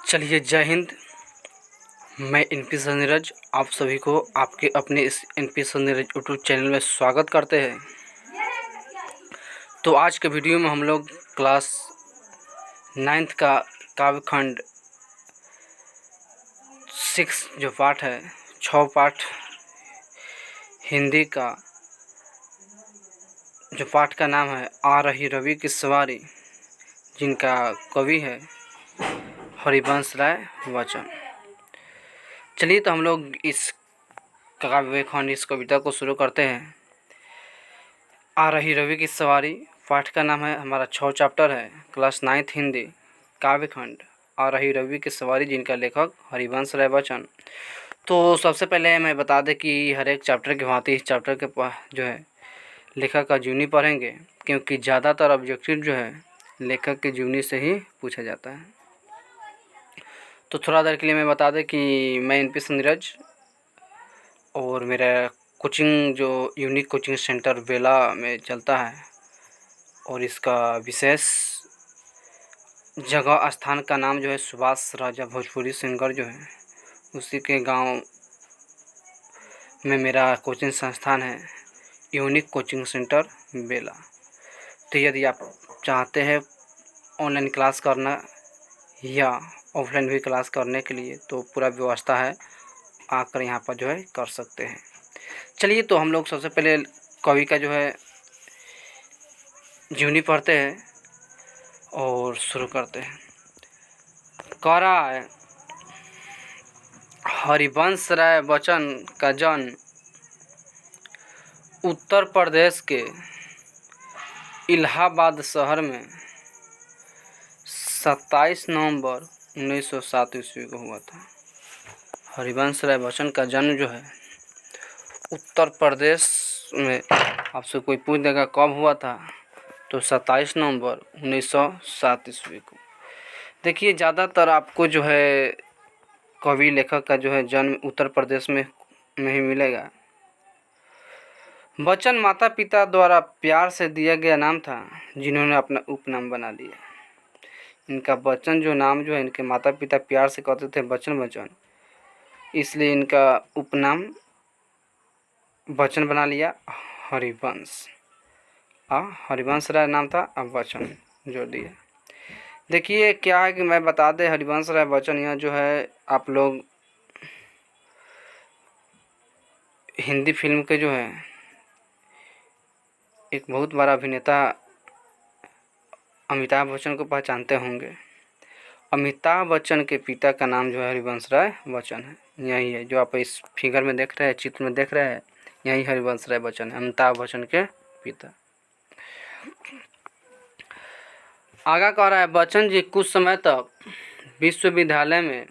चलिए, जय हिंद। मैं एनपी नीरज आप सभी को आपके अपने इस एनपी नीरज यूट्यूब चैनल में स्वागत करते हैं। तो आज के वीडियो में हम लोग क्लास 9th का काव्यखंड 6 जो पाठ है, 6 पाठ हिंदी का, जो पाठ का नाम है आ रही रवि की सवारी, जिनका कवि है हरिवंश राय बच्चन। चलिए, तो हम लोग इस काव्यखंड, इस कविता को शुरू करते हैं। आ रही रवि की सवारी पाठ का नाम है, हमारा 6 चैप्टर है, क्लास 9th हिंदी काव्यखंड आ रही रवि की सवारी, जिनका लेखक हरिवंश राय बच्चन। तो सबसे पहले मैं बता दें कि हर एक चैप्टर के भांति इस चैप्टर के जो है लेखक का जीवनी पढ़ेंगे, क्योंकि ज़्यादातर ऑब्जेक्टिव जो है लेखक की जीवनी से ही पूछा जाता है। तो थोड़ा देर के लिए मैं बता दें कि मैं एनपी नीरज और मेरा कोचिंग जो यूनिक कोचिंग सेंटर बेला में चलता है, और इसका विशेष जगह स्थान का नाम जो है सुभाष राजा भोजपुरी सिंगर जो है, उसी के गांव में मेरा कोचिंग संस्थान है, यूनिक कोचिंग सेंटर बेला। तो यदि आप चाहते हैं ऑनलाइन क्लास करना या ऑफलाइन भी क्लास करने के लिए, तो पूरा व्यवस्था है, आकर यहाँ पर जो है कर सकते हैं। चलिए, तो हम लोग सबसे पहले कवि का जो है जीवनी पढ़ते हैं और शुरू करते हैं। कह रहा है, हरिवंश राय बच्चन का जन्म उत्तर प्रदेश के इलाहाबाद शहर में 27 नवंबर 1907 ईस्वी को हुआ था। हरिवंश राय बच्चन का जन्म जो है उत्तर प्रदेश में, आपसे कोई पूछ देगा कब हुआ था, तो 27 नवंबर 1907 ईस्वी को। देखिए, ज़्यादातर आपको जो है कवि लेखक का जो है जन्म उत्तर प्रदेश में ही मिलेगा। बच्चन माता पिता द्वारा प्यार से दिया गया नाम था, जिन्होंने अपना उपनाम बना लिया। इनका बच्चन जो नाम जो है, इनके माता पिता प्यार से कहते थे बच्चन बच्चन, इसलिए इनका उपनाम बच्चन बना लिया, हरिवंश। हरिवंश राय नाम था, अब बच्चन जोड़ दिया। देखिए क्या है कि मैं बता दें, हरिवंश राय बच्चन यह जो है, आप लोग हिंदी फिल्म के जो है एक बहुत बड़ा अभिनेता अमिताभ बच्चन को पहचानते होंगे। अमिताभ बच्चन के पिता का नाम जो है हरिवंश राय बच्चन है। यही है जो आप इस फिगर में देख रहे हैं, चित्र में देख रहे हैं, यही हरिवंश राय बच्चन है, अमिताभ बच्चन के पिता। आगा कह रहा है, बच्चन जी कुछ समय तक विश्वविद्यालय में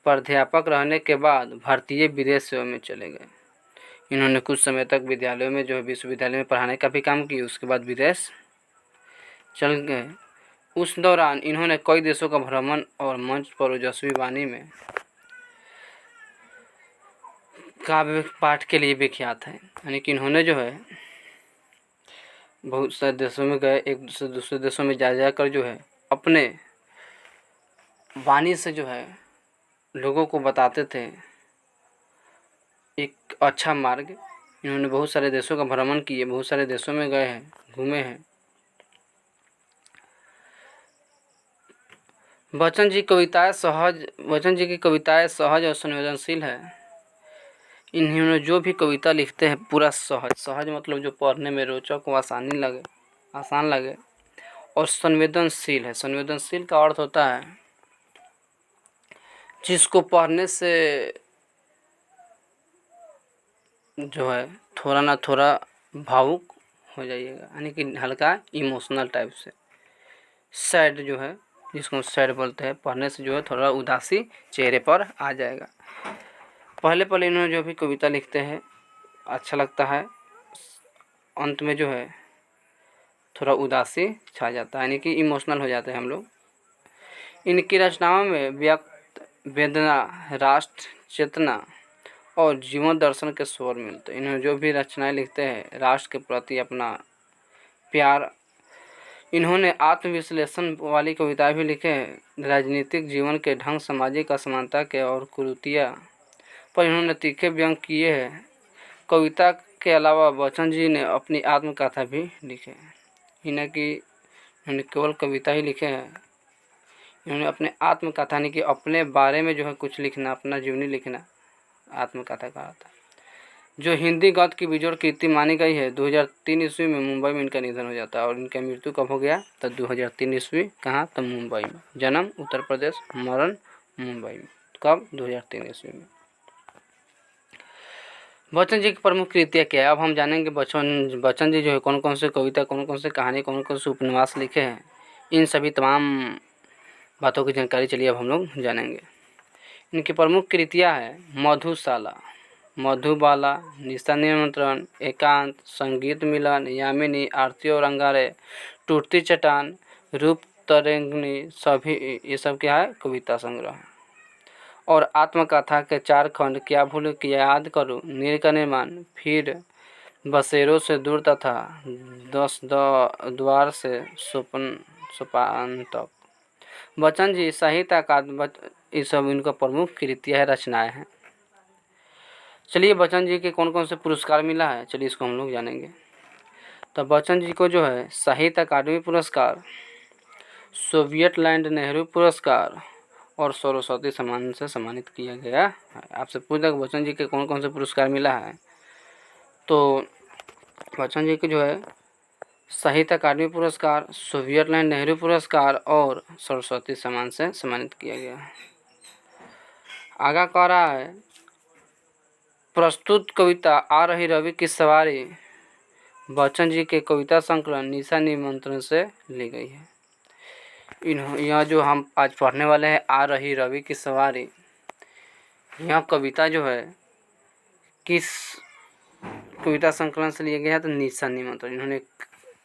प्राध्यापक रहने के बाद भारतीय विदेश सेवा में चले गए। इन्होंने कुछ समय तक विद्यालयों में जो है विश्वविद्यालय में पढ़ाने का भी काम किया, उसके बाद विदेश चल गए। उस दौरान इन्होंने कई देशों का भ्रमण और मंच पर ओजस्वी वाणी में काव्य पाठ के लिए विख्यात है। यानी कि इन्होंने जो है बहुत सारे देशों में गए, एक से दूसरे देशों में जा जाकर जो है अपने वाणी से जो है लोगों को बताते थे एक अच्छा मार्ग। इन्होंने बहुत सारे देशों का भ्रमण किए, बहुत सारे देशों में गए हैं, घूमे हैं। बच्चन जी की कविताएं सहज और संवेदनशील है। इन्होंने जो भी कविता लिखते हैं पूरा सहज मतलब जो पढ़ने में रोचक हो, आसान लगे, और संवेदनशील है। संवेदनशील का अर्थ होता है जिसको पढ़ने से जो है थोड़ा ना थोड़ा भावुक हो जाइएगा, यानी कि हल्का इमोशनल टाइप से। सैड जो है, जिसको सैड बोलते हैं, पढ़ने से जो है थोड़ा उदासी चेहरे पर आ जाएगा। पहले इन्होंने जो भी कविता लिखते हैं अच्छा लगता है, अंत में जो है थोड़ा उदासी छा जाता है, यानी कि इमोशनल हो जाते हैं हम लोग। इनकी रचनाओं में व्यक्त वेदना, राष्ट्र चेतना और जीवन दर्शन के स्वर मिलते हैं। इन्होंने जो भी रचनाएं लिखते हैं राष्ट्र के प्रति अपना प्यार इन्होंने आत्मविश्लेषण वाली कविताएं भी लिखे हैं। राजनीतिक जीवन के ढंग, सामाजिक असमानता के और कुरीतियाँ पर इन्होंने तीखे व्यंग किए हैं। कविता के अलावा बच्चन जी ने अपनी आत्मकथा भी लिखे हैं। इन्हें कि इन्होंने केवल कविता ही लिखे हैं, इन्होंने अपने आत्मकथा यानी कि अपने बारे में जो है कुछ लिखना, अपना जीवनी लिखना आत्मकथा कहा था, जो हिंदी गद्य की बेजोड़ कीर्ति मानी गई है। 2003 ईस्वी में मुंबई में इनका निधन हो जाता है और इनका मृत्यु कब हो गया? तो 2003 ईस्वी। कहाँ? तो मुंबई में। जन्म उत्तर प्रदेश, मरण मुंबई में। कब? 2003 ईस्वी में। बच्चन जी की प्रमुख कृतियाँ क्या है? अब हम जानेंगे बच्चन जी जो है कौन कौन से कविता, कौन कौन से कहानी, कौन कौन से उपन्यास लिखे हैं। इन सभी तमाम बातों की जानकारी चलिए अब हम लोग जानेंगे। इनकी प्रमुख कृतियाँ है मधुशाला, मधुबाला, निशा निमंत्रण, एकांत, संगीत मिलन, यामिनी, आरती और अंगारे, टूटती चट्टान, रूप तरंगिणी, सभी ये सब क्या है? कविता संग्रह। और आत्मकथा के 4 खंड, क्या भूल कि याद करूँ, नीर का निर्माण, फिर बसेरों से दूर तथा 10 द्वार से सोपान तक। बच्चन जी साहित्य अकादमी, ये सब इनका प्रमुख कृतियाँ है, रचनाएँ हैं। चलिए बच्चन जी के कौन कौन से पुरस्कार मिला है, चलिए इसको हम लोग जानेंगे। तो बच्चन जी को जो है साहित्य अकादमी पुरस्कार, सोवियत लैंड नेहरू पुरस्कार और सरस्वती सम्मान से सम्मानित किया गया है। आपसे पूछा कि बच्चन जी के कौन कौन से पुरस्कार मिला है, तो बच्चन जी को जो है साहित्य अकादमी पुरस्कार, सोवियत लैंड नेहरू पुरस्कार और सरस्वती सम्मान से सम्मानित किया गया है। आगा कह रहा है, प्रस्तुत कविता आ रही रवि की सवारी बच्चन जी के कविता संकलन निशा निमंत्रण से ली गई है। यह जो हम आज पढ़ने वाले हैं, आ रही रवि की सवारी, यह कविता जो है किस कविता संकलन से लिया गया है? तो निशा निमंत्रण। इन्होंने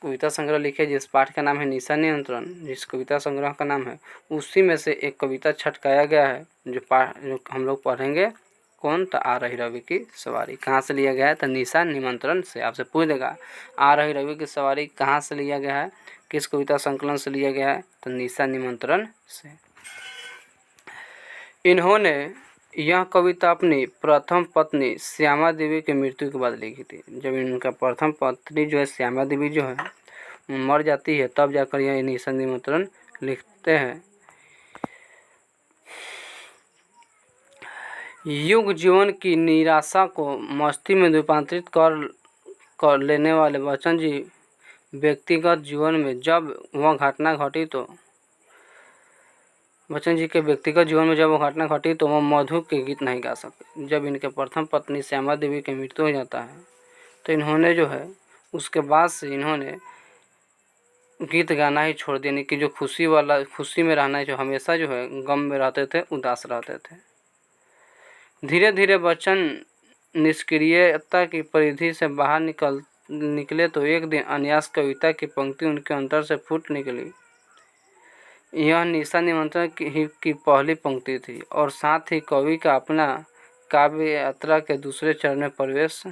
कविता संग्रह लिखे जिस पाठ का नाम है निशा निमंत्रण, जिस कविता संग्रह का नाम है, उसी में से एक कविता छटकाया गया है जो हम लोग पढ़ेंगे। कौन? तो आ रही रवि की सवारी। कहाँ से लिया गया है? तो निशा निमंत्रण से। आपसे पूछ देगा आ रही रवि की सवारी कहाँ से लिया गया है, किस कविता संकलन से लिया गया है? तो निशा निमंत्रण से। इन्होंने यह कविता अपनी प्रथम पत्नी श्यामा देवी की मृत्यु के बाद लिखी थी। जब इनका प्रथम पत्नी जो है श्यामा देवी जो है मर जाती है, तब जाकर यह निशा निमंत्रण लिखते हैं। युग जीवन की निराशा को मस्ती में रूपांतरित कर लेने वाले बच्चन जी व्यक्तिगत जीवन में जब वह घटना घटी तो बच्चन जी के व्यक्तिगत जीवन में जब वो घटना घटी तो वह मधु के गीत नहीं गा सकते। जब इनके प्रथम पत्नी श्यामा देवी की मृत्यु हो जाता है तो इन्होंने जो है उसके बाद से इन्होंने गीत गाना ही छोड़ दिया, यानी कि जो खुशी में रहना है, जो हमेशा जो है गम में रहते थे, उदास रहते थे। धीरे धीरे बच्चन निष्क्रियता की परिधि से बाहर निकले तो एक दिन अनायास कविता की पंक्ति उनके अंतर से फूट निकली। यह निशा निमंत्रण की पहली पंक्ति थी और साथ ही कवि का अपना काव्य यात्रा के दूसरे चरण में प्रवेश।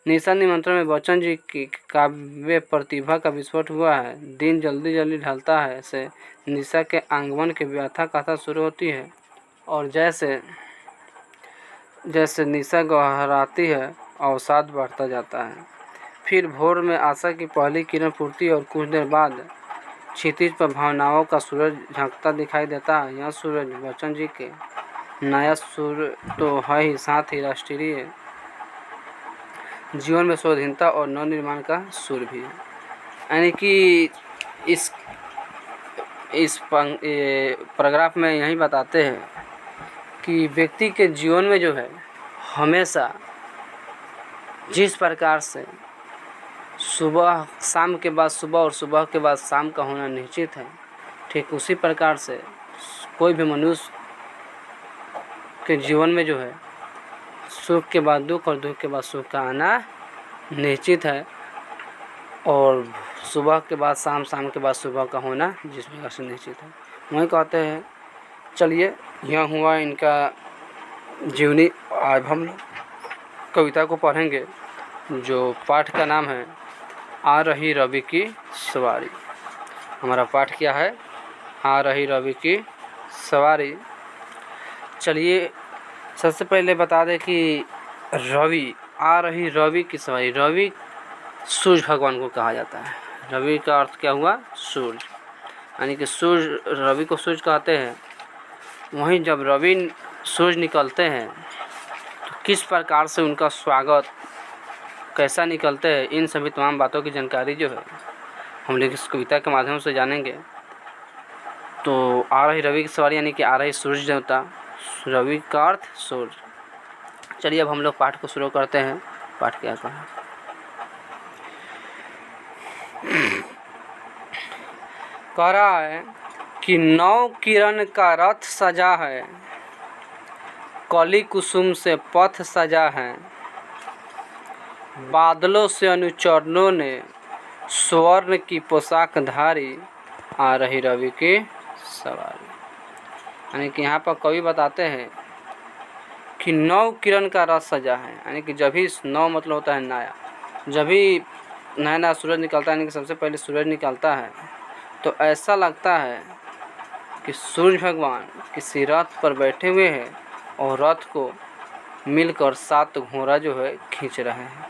निशा निमंत्रण में बच्चन जी की काव्य प्रतिभा का विस्फोट हुआ है। दिन जल्दी जल्दी ढलता है से निशा के आंगन की व्यथा कथा शुरू होती है और जैसे जैसे निशा गहराती है अवसाद बढ़ता जाता है। फिर भोर में आशा की पहली किरण फूटती और कुछ देर बाद क्षितिज पर भावनाओं का सूरज झांकता दिखाई देता है। यह सूरज बच्चन जी के नया सूर्य तो है ही, साथ ही राष्ट्रीय जीवन में स्वाधीनता और नवनिर्माण का सूर्य भी है। यानी कि इस पैराग्राफ में यही बताते हैं कि व्यक्ति के जीवन में जो है हमेशा जिस प्रकार से सुबह शाम के बाद सुबह और सुबह के बाद शाम का होना निश्चित है, ठीक उसी प्रकार से कोई भी मनुष्य के जीवन में जो है सुख के बाद दुख और दुख के बाद सुख का आना निश्चित है और सुबह के बाद शाम, शाम के बाद सुबह का होना जिस प्रकार से निश्चित है। वही कहते हैं। चलिए यह हुआ इनका जीवनी। आज हम कविता को पढ़ेंगे जो पाठ का नाम है आ रही रवि की सवारी। हमारा पाठ क्या है? आ रही रवि की सवारी। चलिए सबसे पहले बता दें कि रवि, आ रही रवि की सवारी। रवि सूर्य भगवान को कहा जाता है। रवि का अर्थ क्या हुआ? सूर्य, यानी कि सूर्य, रवि को सूर्य कहते हैं। वहीं जब रवि सूर्य निकलते हैं तो किस प्रकार से उनका स्वागत, कैसा निकलते हैं, इन सभी तमाम बातों की जानकारी जो है हम लोग इस कविता के माध्यम से जानेंगे। तो आ रही रवि की सवारी यानी कि आ रही सूर्य देवता, रवि का अर्थ सूर्य। चलिए अब हम लोग पाठ को शुरू करते हैं। पाठ क्या कहा? कह रहा है कि नौ किरण का रथ सजा है, कली कुसुम से पथ सजा है, बादलों से अनुचरणों ने स्वर्ण की पोशाक धारी, आ रही रवि की सवारी। यानी कि यहाँ पर कवि बताते हैं कि 9 किरण का रथ सजा है, यानी कि जब भी 9 मतलब होता है नया, जब भी नया नया सूरज निकलता है, यानी कि सबसे पहले सूरज निकलता है तो ऐसा लगता है कि सूर्य भगवान किसी रथ पर बैठे हुए हैं और रथ को मिलकर 7 घोड़ा जो है खींच रहे हैं।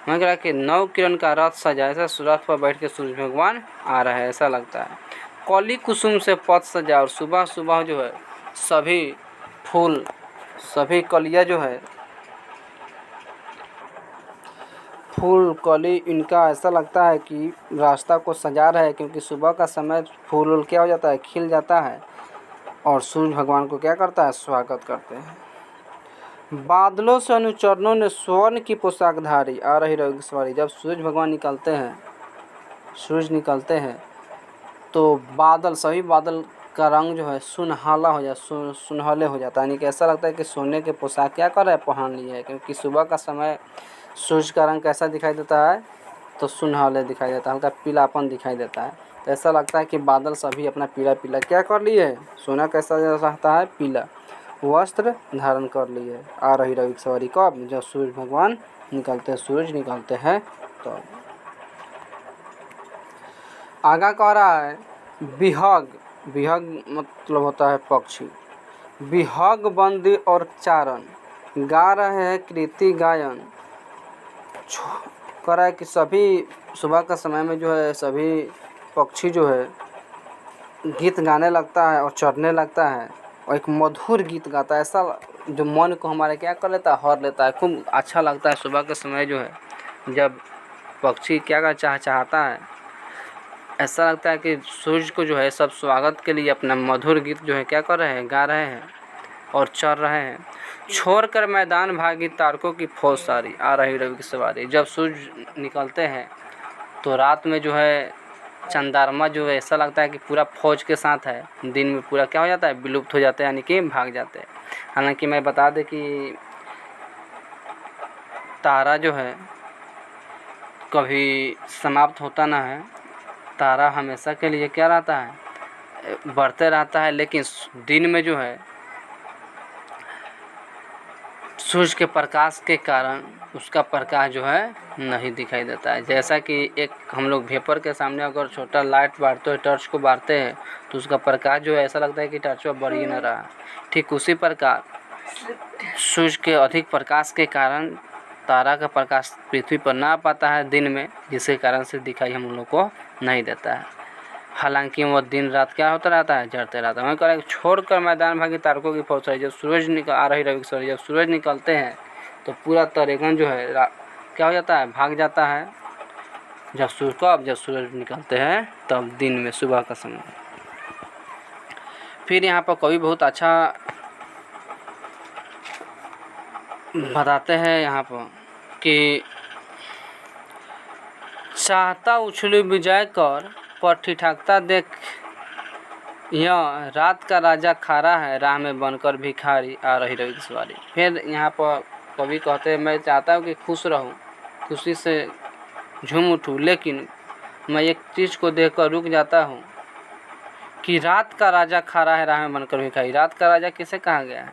मैं कह रहा कि 9 किरण का रथ सजा, ऐसा रथ पर बैठ के सूर्य भगवान आ रहा है ऐसा लगता है। कली कुसुम से पथ सजा, और सुबह सुबह जो है सभी फूल, सभी कलियाँ जो है, फूल कली, इनका ऐसा लगता है कि रास्ता को सजा रहा है, क्योंकि सुबह का समय फूल क्या हो जाता है, खिल जाता है और सूर्य भगवान को क्या करता है, स्वागत करते हैं। बादलों से अनुचरणों ने स्वर्ण की पोशाक धारी, आ रही रवि की सवारी। जब सूरज भगवान निकलते हैं, सूरज निकलते हैं तो बादल, सभी बादल का रंग जो है सुनहला हो जाता, सुनहले हो जाता है, यानी कि ऐसा लगता है कि सोने के पोशाक क्या कर रहे हैं, पहन लिए है। क्योंकि सुबह का समय सूरज का रंग कैसा दिखाई देता है, तो सुनहले दिखाई देता है, हल्का पीलापन दिखाई देता है। तो ऐसा लगता है कि बादल सभी अपना पीला पीला क्या कर लिए है, सोना कैसा रहता है, पीला वस्त्र धारण कर लिए। आ रही रवि की सवारी कब? जब सूर्य भगवान निकलते हैं, सूरज निकलते हैं तो। आगा कह रहा है बिहग, बिहग मतलब होता है पक्षी। बिहग बंदी और चारण, गा रहे हैं कृति गायन। कह रहा है कि सभी सुबह का समय में जो है सभी पक्षी जो है गीत गाने लगता है और चढ़ने लगता है और एक मधुर गीत गाता है, ऐसा जो मन को हमारे क्या कर लेता है, हर लेता है। खूब अच्छा लगता है सुबह के समय जो है जब पक्षी क्या कर चाहता है, ऐसा लगता है कि सूर्य को जो है सब स्वागत के लिए अपना मधुर गीत जो है क्या कर रहे हैं, गा रहे हैं और चल रहे हैं। छोड़कर मैदान भागी तारकों की फौज सारी, आ रही रवि की सवारी। जब सूर्य निकलते हैं तो रात में जो है चंद्रमा जो है ऐसा लगता है कि पूरा फौज के साथ है, दिन में पूरा क्या हो जाता है, विलुप्त हो जाता है, यानी कि भाग जाते हैं। हालांकि मैं बता दें कि तारा जो है कभी समाप्त होता ना है, तारा हमेशा के लिए क्या रहता है, बढ़ते रहता है। लेकिन दिन में जो है सूर्य के प्रकाश के कारण उसका प्रकाश जो है नहीं दिखाई देता है। जैसा कि एक हम लोग वेपर के सामने अगर छोटा लाइट बारते हैं, टॉर्च को बारते हैं तो उसका प्रकाश जो है ऐसा लगता है कि टॉर्च बढ़ ही न रहा। ठीक उसी प्रकार सूर्य के अधिक प्रकाश के कारण तारा का प्रकाश पृथ्वी पर ना पाता है दिन में, जिसके कारण से दिखाई हम लोग को नहीं देता है। हालांकि वो दिन रात क्या होता रहता है, जड़ते रहता है। मैं कह रहा छोड़कर मैदान भागी तारकों की फौज है। जब सूरज आ रही रवि की सवारी, जब सूरज निकलते हैं तो पूरा तरेगन जो है क्या हो जाता है, भाग जाता है। जब सूरज निकलते हैं तब दिन में सुबह का समय। फिर यहाँ पर कवि बहुत अच्छा बताते हैं यहाँ पर कि चाहता उछली विजय पर ठिठकता देख, यह रात का राजा खारा है, राह में बनकर भिखारी, आ रही रवि की सवारी। फिर यहाँ पर कवि कहते हैं मैं चाहता हूँ कि खुश रहूँ, खुशी से झूम उठूँ, लेकिन मैं एक चीज़ को देखकर रुक जाता हूँ कि रात का राजा खारा है, राह में बनकर भिखारी। रात का राजा किसे कहा गया है,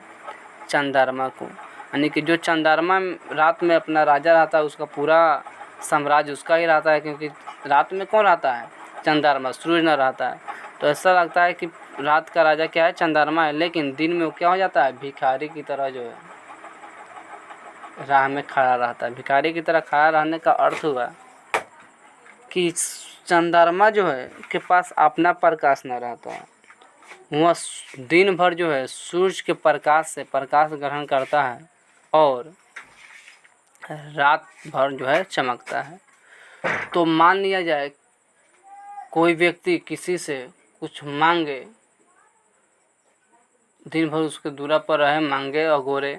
चंद्रमा को। यानी कि जो चंद्रमा रात में अपना राजा रहता है, उसका पूरा साम्राज्य उसका ही रहता है। क्योंकि रात में कौन रहता है, चंद्रमा, सूरज न रहता है तो ऐसा लगता है कि रात का राजा क्या है, चंद्रमा है, लेकिन दिन में वो क्या हो जाता है, भिखारी की तरह जो है राह में खड़ा रहता है। भिखारी की तरह खड़ा रहने का अर्थ हुआ कि चंद्रमा जो है के पास अपना प्रकाश न रहता है, वह दिन भर जो है सूरज के प्रकाश से प्रकाश ग्रहण करता है और रात भर जो है चमकता है। तो मान लिया जाए कोई व्यक्ति किसी से कुछ मांगे, दिन भर उसके दूरा पर रहे, मांगे अगोरे,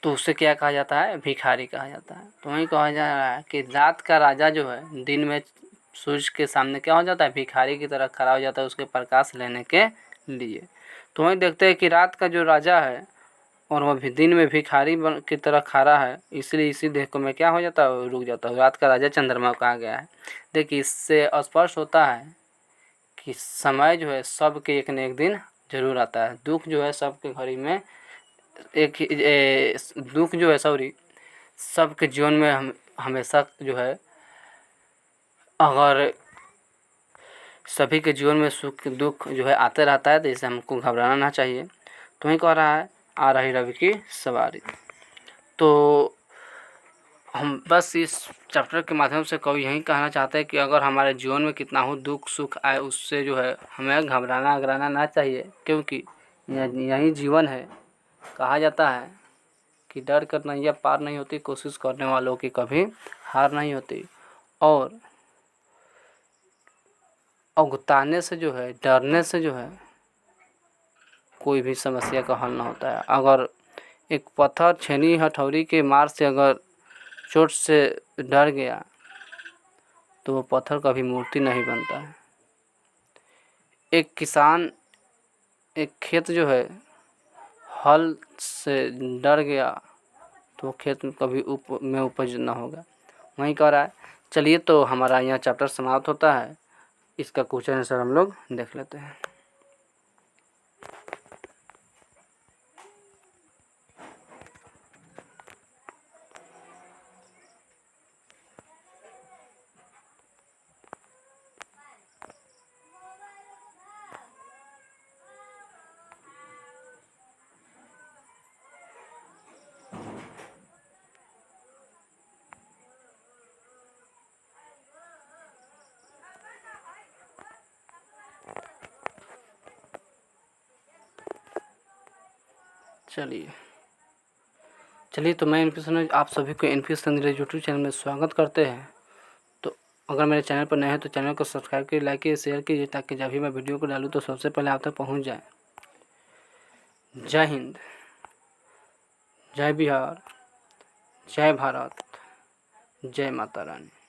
तो उसे क्या कहा जाता है, भिखारी कहा जाता है। तो वही कहा जा रहा है कि रात का राजा जो है दिन में सूरज के सामने क्या हो जाता है, भिखारी की तरह खड़ा हो जाता है उसके प्रकाश लेने के लिए। तो वही देखते हैं कि रात का जो राजा है और वह भी दिन में भिखारी की तरह खड़ा है, इसलिए इसी देख को मैं क्या हो जाता है, रुक जाता हूँ। रात का राजा चंद्रमा कहा गया है। देखिए इससे स्पष्ट होता है कि समय जो है सबके एक न एक दिन जरूर आता है। दुख जो है सबके घड़ी में दुख जो है सबके जीवन में हमेशा जो है, अगर सभी के जीवन में सुख दुख जो है आते रहता है तो इसे हमको घबराना ना चाहिए। तो वही कह रहा है आ रही रवि की सवारी। तो हम बस इस चैप्टर के माध्यम से कवि यही कहना चाहते हैं कि अगर हमारे जीवन में कितना हो दुख सुख आए, उससे जो है हमें घबराना ना चाहिए, क्योंकि यही जीवन है। कहा जाता है कि डर कर नैया पार नहीं होती, कोशिश करने वालों की कभी हार नहीं होती। और उगताने से जो है, डरने से जो है कोई भी समस्या का हल ना होता है। अगर एक पत्थर छेनी हथौड़ी के मार से अगर चोट से डर गया तो वो पत्थर कभी मूर्ति नहीं बनता है। एक किसान एक खेत जो है हल से डर गया तो वो खेत में कभी उपज ना होगा। वहीं कह रहा है। चलिए तो हमारा यहाँ चैप्टर समाप्त होता है। इसका क्वेश्चन आंसर हम लोग देख लेते हैं। चलिए तो मैं इन्फी आप सभी को इन्फी यूट्यूब चैनल में स्वागत करते हैं। तो अगर मेरे चैनल पर नए हैं तो चैनल को सब्सक्राइब कीजिए, लाइक कीजिए, शेयर कीजिए, ताकि जब भी मैं वीडियो को डालूँ तो सबसे पहले आप तक पहुँच जाए। जय हिंद, जय बिहार, जय भारत, जय माता रानी।